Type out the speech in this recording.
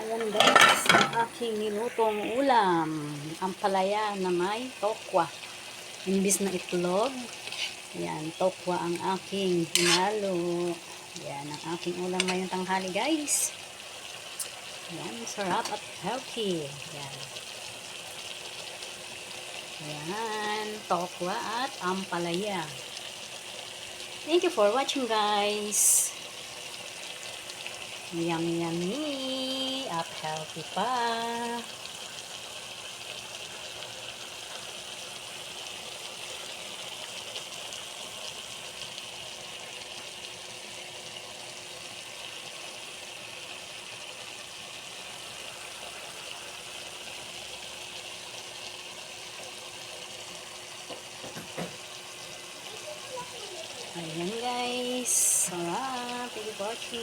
Ayan guys, ang aking nilutong ulam. Ang palaya na may tokwa. Imbis na itlog. Ayan, tokwa ang aking hinalo. Ayan, ang aking ulam ngayong tanghali guys. Ayan, sarap at healthy. Ayan. Ayan, tokwa at ampalaya. Thank you for watching guys. Yummy yummy at healthy pa. Ayan guys, sarap. Thank you for watching.